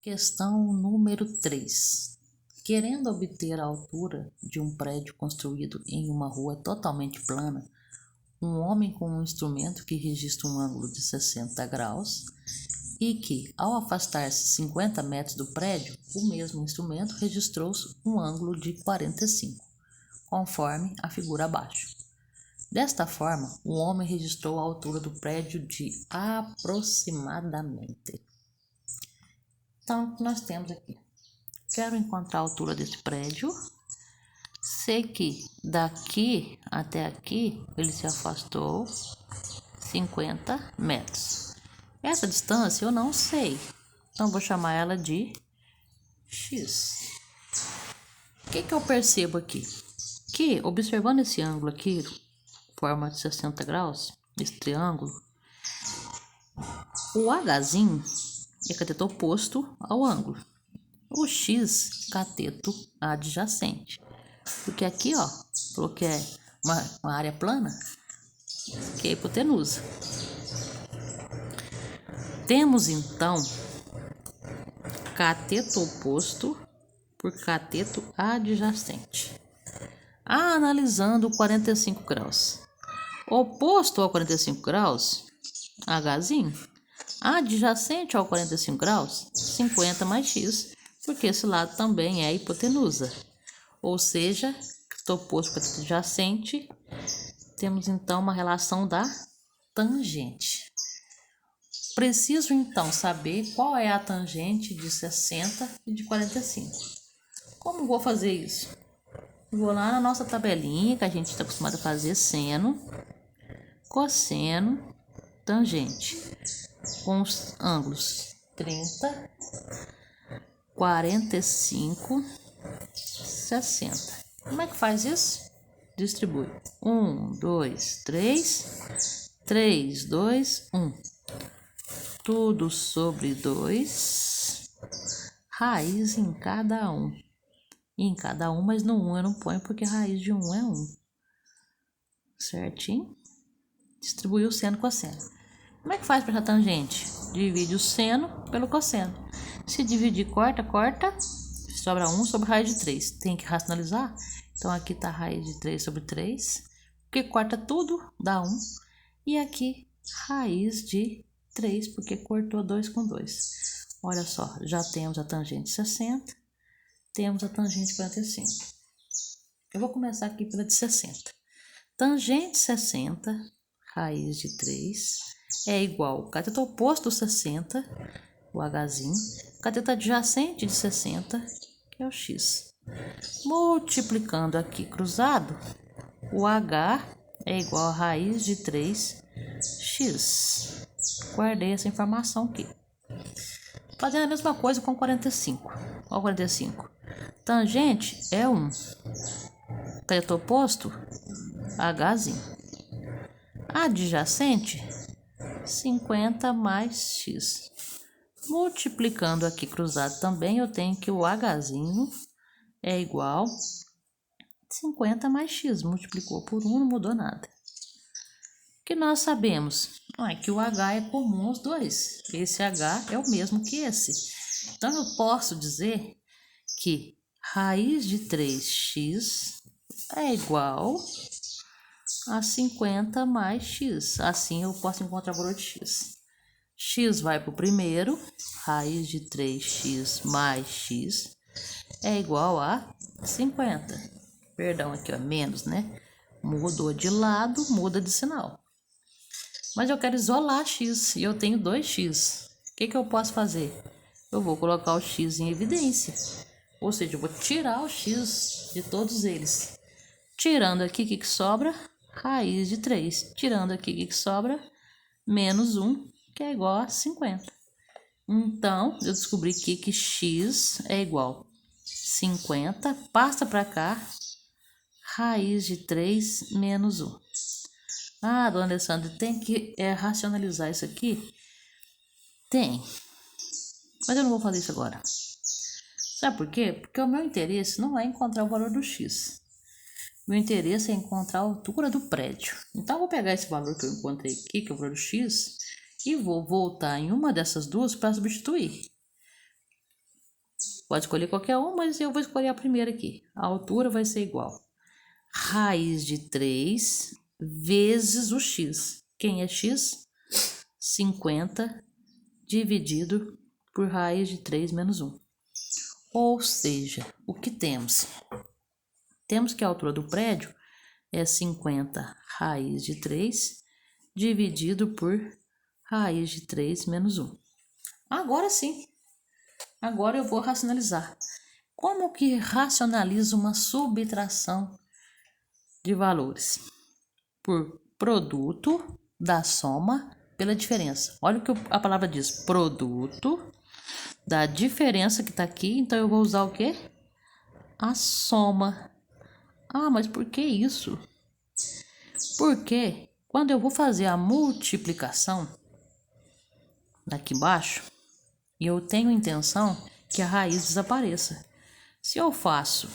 Questão número 3. Querendo obter a altura de um prédio construído em uma rua totalmente plana, um homem com um instrumento que registra um ângulo de 60 graus e que, ao afastar-se 50 metros do prédio, o mesmo instrumento registrou um ângulo de 45, conforme a figura abaixo. Desta forma, o homem registrou a altura do prédio de aproximadamente. Então, o que nós temos aqui? Quero encontrar a altura desse prédio. Sei que daqui até aqui ele se afastou 50 metros. Essa distância eu não sei, então vou chamar ela de x. O que eu percebo aqui? Que observando esse ângulo aqui, forma de 60 graus, esse triângulo, o Hzinho é cateto oposto ao ângulo. O x, cateto adjacente. Porque aqui, ó, falou que é uma área plana, que é a hipotenusa. Temos, então, cateto oposto por cateto adjacente. Analisando 45 graus. Oposto ao 45 graus, Hzinho. Adjacente ao 45 graus, 50 mais x, porque esse lado também é a hipotenusa. Ou seja, cateto oposto por cateto adjacente, temos então uma relação da tangente. Preciso então saber qual é a tangente de 60 e de 45. Como vou fazer isso? Vou lá na nossa tabelinha que a gente está acostumado a fazer: seno, cosseno, tangente, com os ângulos 30, 45, 60. Como é que faz isso? Distribui. 1, 2, 3, 3, 2, 1. Tudo sobre 2, raiz em cada um. Em cada um, mas no 1 eu não ponho porque raiz de 1 é 1. Certinho? Distribuiu o seno e cosseno. Como é que faz para essa tangente? Divide o seno pelo cosseno. Se dividir, corta, sobra 1 sobre raiz de 3. Tem que racionalizar. Então aqui está raiz de 3 sobre 3. Porque corta tudo, dá 1. E aqui, raiz de 3, porque cortou 2 com 2. Olha só, já temos a tangente 60. Temos a tangente 45. Eu vou começar aqui pela de 60. Tangente 60, raiz de 3, é igual ao cateto oposto 60, o Hzinho, cateto adjacente de 60, que é o x. Multiplicando aqui cruzado, o H é igual a raiz de 3x. Guardei essa informação aqui. Fazendo a mesma coisa com 45. Olha o 45. Tangente é 1. Cateto oposto, Hzinho. Adjacente, 50 mais x. Multiplicando aqui cruzado também, eu tenho que o Hzinho é igual a 50 mais x. Multiplicou por 1, não mudou nada. O que nós sabemos? É que o H é comum aos dois. Esse H é o mesmo que esse. Então, eu posso dizer que raiz de 3x é igual a 50 mais x. Assim, eu posso encontrar o valor de x. X vai para o primeiro. Raiz de 3x mais x é igual a 50. Perdão, aqui ó, menos, né? Mudou de lado, muda de sinal. Mas eu quero isolar x e eu tenho 2x. O que eu posso fazer? Eu vou colocar o x em evidência. Ou seja, eu vou tirar o x de todos eles. Tirando aqui, o que sobra? Raiz de 3. Tirando aqui, o que sobra? Menos 1, que é igual a 50. Então, eu descobri aqui que x é igual a 50. Passa para cá. Raiz de 3 menos 1. Ah, dona Alessandra, tem que racionalizar isso aqui? Tem. Mas eu não vou fazer isso agora. Sabe por quê? Porque o meu interesse não é encontrar o valor do x. Meu interesse é encontrar a altura do prédio. Então, eu vou pegar esse valor que eu encontrei aqui, que é o valor do x, e vou voltar em uma dessas duas para substituir. Pode escolher qualquer um, mas eu vou escolher a primeira aqui. A altura vai ser igual raiz de 3 vezes o x. Quem é x? 50 dividido por raiz de 3 menos 1. Ou seja, o que temos? Temos que a altura do prédio é 50 raiz de 3 dividido por raiz de 3 menos 1. Agora sim, agora eu vou racionalizar. Como que racionaliza uma subtração de valores? Por produto da soma pela diferença. Olha o que a palavra diz, produto da diferença que está aqui, então eu vou usar o quê? A soma. Ah, mas por que isso? Porque quando eu vou fazer a multiplicação aqui embaixo, eu tenho intenção que a raiz desapareça. Se eu faço,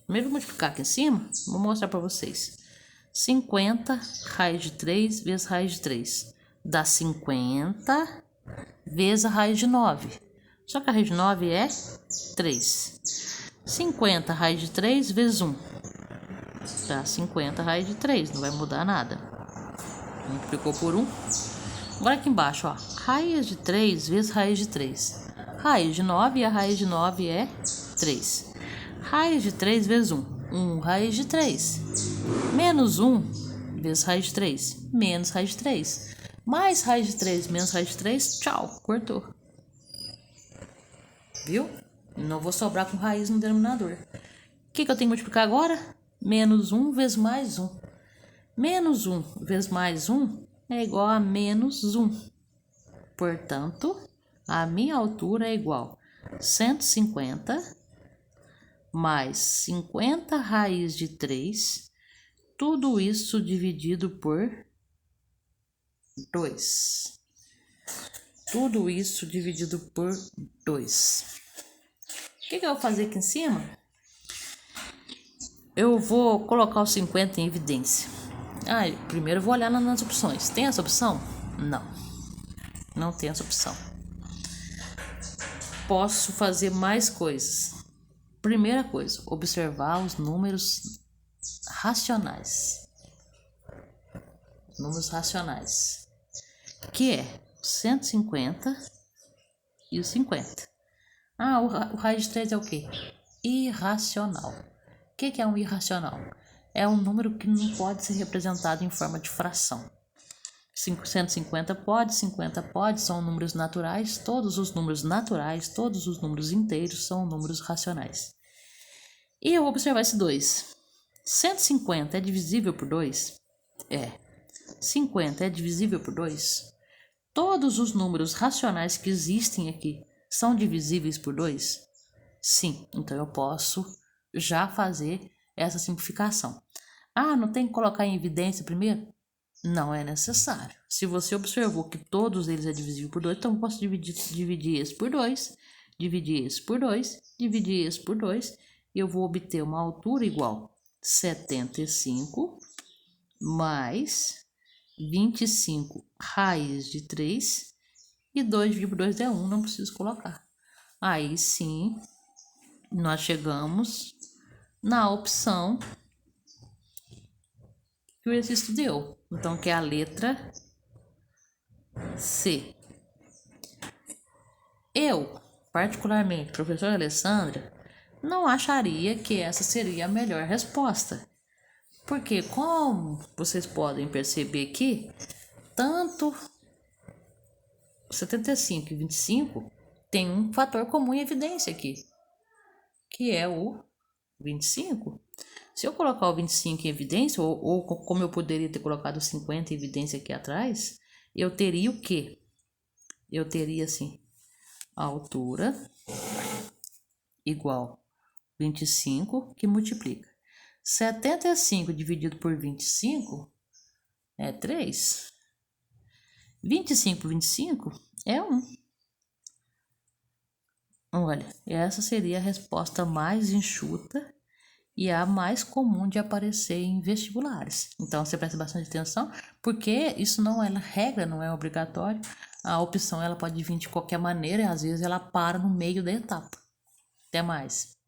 primeiro vou multiplicar aqui em cima, vou mostrar para vocês. 50 raiz de 3 vezes raiz de 3 dá 50 vezes a raiz de 9. Só que a raiz de 9 é 3. 50 raiz de 3 vezes 1 dá 50 raiz de 3, não vai mudar nada. Multiplicou por 1. Agora aqui embaixo, ó, raiz de 3 vezes raiz de 3. Raiz de 9 e a raiz de 9 é 3. Raiz de 3 vezes 1 raiz de 3. Menos 1 vezes raiz de 3, menos raiz de 3. Mais raiz de 3 menos raiz de 3, tchau, cortou. Viu? Não vou sobrar com raiz no denominador. O que eu tenho que multiplicar agora? Menos 1 vezes mais 1. Menos 1 vezes mais 1 é igual a menos 1. Portanto, a minha altura é igual a 150 mais 50 raiz de 3, tudo isso dividido por 2. Tudo isso dividido por 2. O que eu vou fazer aqui em cima? Eu vou colocar o 50 em evidência. Primeiro eu vou olhar nas opções. Tem essa opção? Não. Não tem essa opção. Posso fazer mais coisas. Primeira coisa, observar os números racionais. Números racionais. Que é 150 e o 50. O raiz de 3 é o quê? Irracional. O que é um irracional? É um número que não pode ser representado em forma de fração. 150 pode, 50 pode, são números naturais. Todos os números naturais, todos os números inteiros são números racionais. E eu vou observar esse 2. 150 é divisível por 2? É. 50 é divisível por 2? Todos os números racionais que existem aqui são divisíveis por 2? Sim, então eu posso já fazer essa simplificação. Não tem que colocar em evidência primeiro? Não é necessário. Se você observou que todos eles é divisível por 2, então eu posso dividir esse por 2, dividir esse por 2, dividir esse por 2, e eu vou obter uma altura igual a 75 mais 25 raiz de 3 e 2 dividido por 2 é 1, não preciso colocar. Aí sim, nós chegamos na opção que o exercício deu. Então, que é a letra C. Eu, particularmente, professora Alessandra, não acharia que essa seria a melhor resposta. Porque, como vocês podem perceber aqui, tanto 75 e 25 tem um fator comum em evidência aqui, que é o 25. Se eu colocar o 25 em evidência, ou como eu poderia ter colocado o 50 em evidência aqui atrás, eu teria o quê? Eu teria, assim, a altura igual 25, que multiplica. 75 dividido por 25 é 3. 25 por 25 é 1. Olha, essa seria a resposta mais enxuta e a mais comum de aparecer em vestibulares. Então, você presta bastante atenção, porque isso não é regra, não é obrigatório. A opção ela pode vir de qualquer maneira e às vezes ela para no meio da etapa. Até mais.